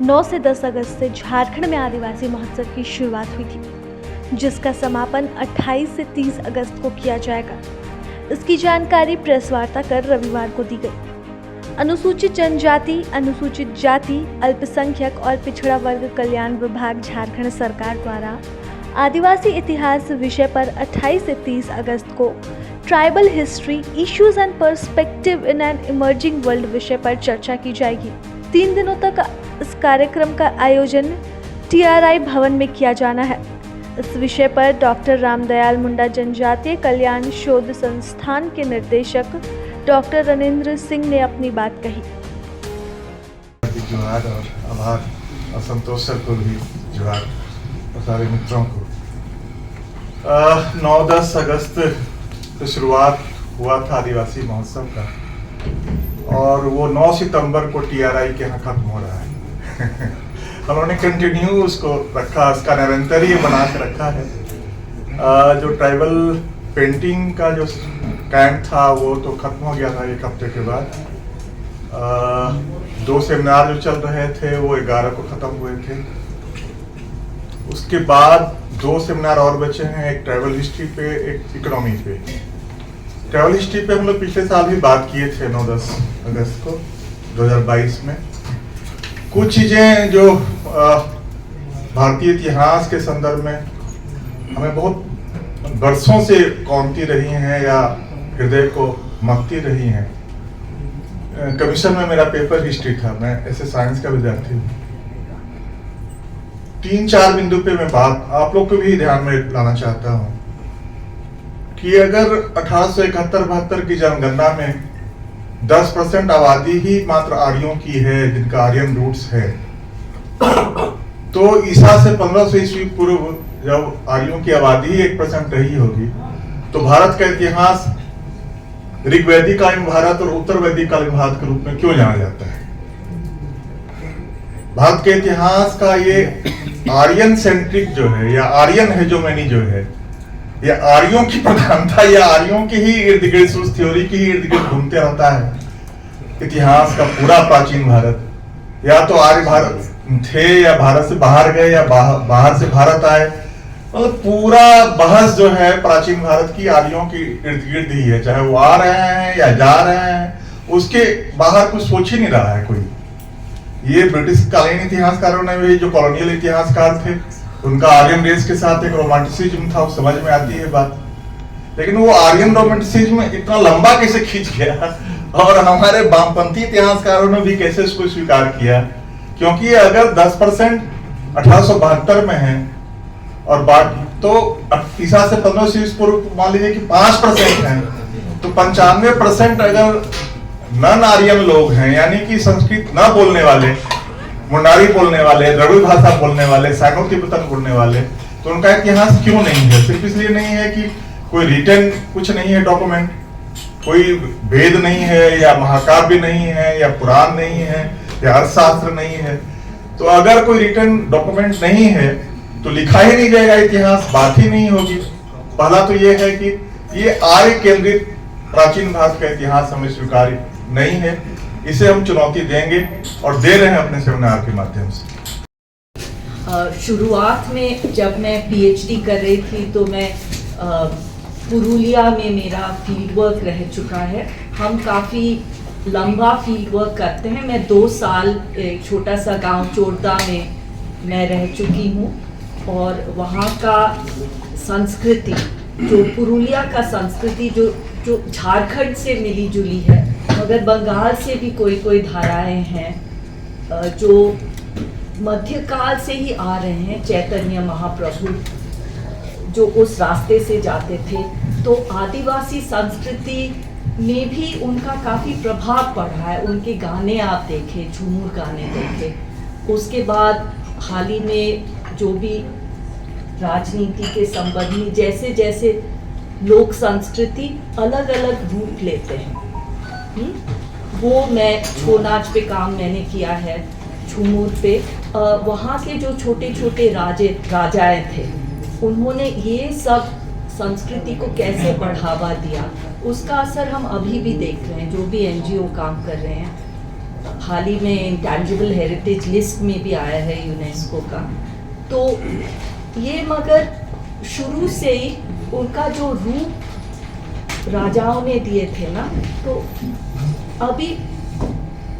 9 से 10 अगस्त से झारखंड में आदिवासी महोत्सव की शुरुआत हुई थी, जिसका समापन 28 से 30 अगस्त को किया जाएगा। इसकी जानकारी प्रेस वार्ता कर रविवार को दी गई। अनुसूचित जनजाति, अनुसूचित जाति, अल्पसंख्यक और पिछड़ा वर्ग कल्याण विभाग झारखंड सरकार द्वारा आदिवासी इतिहास विषय पर 28 से 30 अगस्त को tribal history, issues and perspective in an emerging world विषय पर चर्चा की जाएगी। 3 दिनों तक इस कार्यक्रम का आयोजन TRI भवन में किया जाना है। इस विषय पर डॉक्टर रामदयाल मुंडा जनजातीय कल्याण शोध संस्थान के निदेशक डॉक्टर रणेंद्र सिंह ने अपनी बात कही। जोहार और आभार और संतोष सर को भी जोहार और सारे मित्रों को। 9-10 अगस्त से शुरुआत हुआ था आदिवासी महोत्सव का और वो 9 सितंबर को TRI के यहाँ खत्म हो रहा है। उन्होंने कंटिन्यू उसको रखा, उसका निरंतर ही बना के रखा है। जो ट्राइबल पेंटिंग का जो कैंप था वो तो खत्म हो गया था 1 हफ्ते के बाद। 2 सेमिनार जो चल रहे थे वो 11 को खत्म हुए थे। उसके बाद 2 सेमिनार और बचे हैं, एक ट्रैवल हिस्ट्री पे, एक इकोनॉमी पे। ट्रैवल हिस्ट्री पे हम लोग पिछले साल भी बात किए थे 9-10 अगस्त को 2022 में। कुछ चीज़ें जो भारतीय इतिहास के संदर्भ में हमें बहुत बरसों से कौंधती रही हैं या हृदय को महकती रही हैं। कमीशन में मेरा पेपर हिस्ट्री था, मैं ऐसे साइंस का विद्यार्थी हूँ। 3-4 बिंदु पे मैं बात आप लोग को भी ध्यान में लाना चाहता हूँ कि अगर 1871-72 की जनगणना में 10% आबादी ही मात्र आर्यों की है, जिनका आर्यन रूट्स है, तो ईसा से 1500 ईस्वी पूर्व जब आर्यों की आबादी ही 1% रही होगी, तो भारत का इतिहास ऋग्वैदिक कालीन भारत और उत्तर वैदिक कालीन भारत के रूप में क्यों जाना जाता है? भारत के इतिहास का ये आर्यन सेंट्रिक जो है या आर्यन हेजोमेनी जो है, या आर्यों की प्रधानता या आर्यों की ही इर्द गिर्द, उस थ्योरी की ही इर्द गिर्द घूमते रहता है इतिहास का पूरा प्राचीन भारत। या तो आर्य भारत थे या भारत से बाहर गए या बाहर से भारत आए, मतलब पूरा बहस जो है प्राचीन भारत की आर्यों की इर्द गिर्द ही है। चाहे वो आ रहे हैं या जा रहे हैं, उसके बाहर कुछ सोच ही नहीं रहा है कोई। ये ब्रिटिश कालीन इतिहासकारों ने भी, जो कॉलोनियल इतिहासकार थे, उनका आर्यन रेस के साथ एक रोमांटिसिज्म था, वो समझ में आती है बात। लेकिन वो आर्यन रोमांटिसिज्म इतना लंबा कैसे खींच गया और हमारे वामपंथी इतिहासकारों ने भी कैसे इसको स्वीकार किया? क्योंकि अगर 10% 1872 में है और बाकी तो ईसा से 1500 ईस्वी पूर्व मान लीजिए कि 5% है, तो 95% अगर नन आर्यन लोग हैं, यानी कि संस्कृत न बोलने वाले, मुंडारी बोलने वाले, द्रविड़ भाषा बोलने वाले, सैनो तिब्बतन बोलने वाले, तो उनका इतिहास क्यों नहीं है? सिर्फ इसलिए नहीं है कि कोई रिटन कुछ नहीं है, डॉक्यूमेंट, कोई वेद नहीं है या महाकाव्य नहीं है या पुराण नहीं है या अर्थशास्त्र नहीं है। तो अगर कोई रिटन डॉक्यूमेंट नहीं है तो लिखा ही नहीं जाएगा इतिहास, बात ही नहीं होगी। पहला तो ये है कि ये आर्य केंद्रित प्राचीन भारत का इतिहास हमें स्वीकार्य नहीं है। इसे हम चुनौती देंगे और दे रहे हैं अपने सेमिनार के माध्यम से। शुरुआत में जब मैं PhD कर रही थी तो मैं पुरुलिया में मेरा फील्ड वर्क रह चुका है। हम काफ़ी लंबा फील्ड वर्क करते हैं। मैं 2 साल एक छोटा सा गांव चोरदा में मैं रह चुकी हूँ और वहाँ का संस्कृति, जो पुरुलिया का संस्कृति जो झारखंड से मिली जुली है, मगर बंगाल से भी कोई धाराएं हैं जो मध्यकाल से ही आ रहे हैं। चैतन्य महाप्रभु जो उस रास्ते से जाते थे, तो आदिवासी संस्कृति में भी उनका काफ़ी प्रभाव पड़ा है। उनके गाने आप देखें, झूमर गाने देखें। उसके बाद हाल ही में जो भी राजनीति के संबंध में जैसे जैसे लोक संस्कृति अलग अलग रूप लेते हैं, वो मैं छो नाच पे काम मैंने किया है, झूमर पे। वहाँ के जो छोटे छोटे राजाएं थे, उन्होंने ये सब संस्कृति को कैसे बढ़ावा दिया, उसका असर हम अभी भी देख रहे हैं। जो भी NGO काम कर रहे हैं, हाल ही में इंटैंजिबल हेरिटेज लिस्ट में भी आया है यूनेस्को का। तो ये मगर शुरू से ही उनका जो रूप राजाओं ने दिए थे ना, तो अभी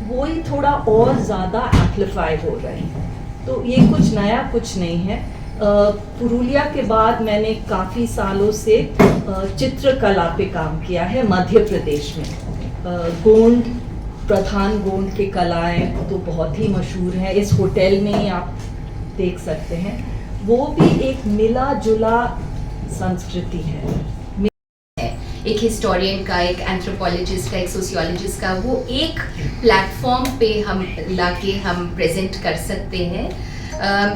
वो ही थोड़ा और ज़्यादा एम्प्लीफाई हो रहे हैं। तो ये कुछ नया कुछ नहीं है। पुरुलिया के बाद मैंने काफ़ी सालों से चित्रकला पे काम किया है मध्य प्रदेश में। गोंड, प्रधान गोंड के कलाएं तो बहुत ही मशहूर हैं, इस होटल में ही आप देख सकते हैं। वो भी एक मिला जुला संस्कृति है। एक हिस्टोरियन का, एक एंथ्रोपोलॉजिस्ट का, एक सोशियोलॉजिस्ट का, वो एक प्लेटफॉर्म पे हम लाके हम प्रेजेंट कर सकते हैं।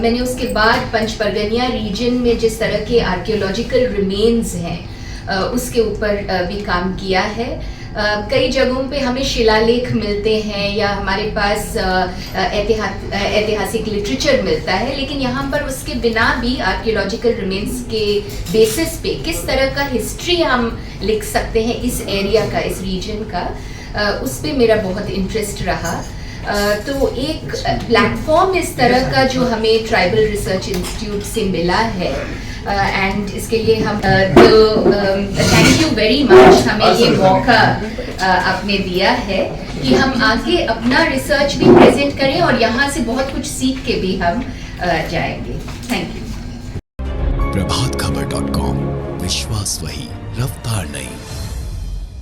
मैंने उसके बाद पंचपरगनिया रीजन में जिस तरह के आर्कियोलॉजिकल रिमेन्स हैं उसके ऊपर भी काम किया है। कई जगहों पे हमें शिलालेख मिलते हैं या हमारे पास ऐतिहासिक लिटरेचर मिलता है, लेकिन यहाँ पर उसके बिना भी आर्कियोलॉजिकल रिमेन्स के बेसिस पे किस तरह का हिस्ट्री हम लिख सकते हैं इस एरिया का, इस रीजन का, उस पे मेरा बहुत इंटरेस्ट रहा। तो एक प्लेटफॉर्म इस तरह का जो हमें ट्राइबल रिसर्च इंस्टीट्यूट से मिला है, एंड इसके लिए हम थैंक यू वेरी मच, हमें ये मौका आपने दिया है कि हम आगे अपना रिसर्च भी प्रेजेंट करें और यहाँ से बहुत कुछ सीख के भी हम जाएंगे। Thank you. प्रभातखबर.com, विश्वास वही, रफ्तार नहीं।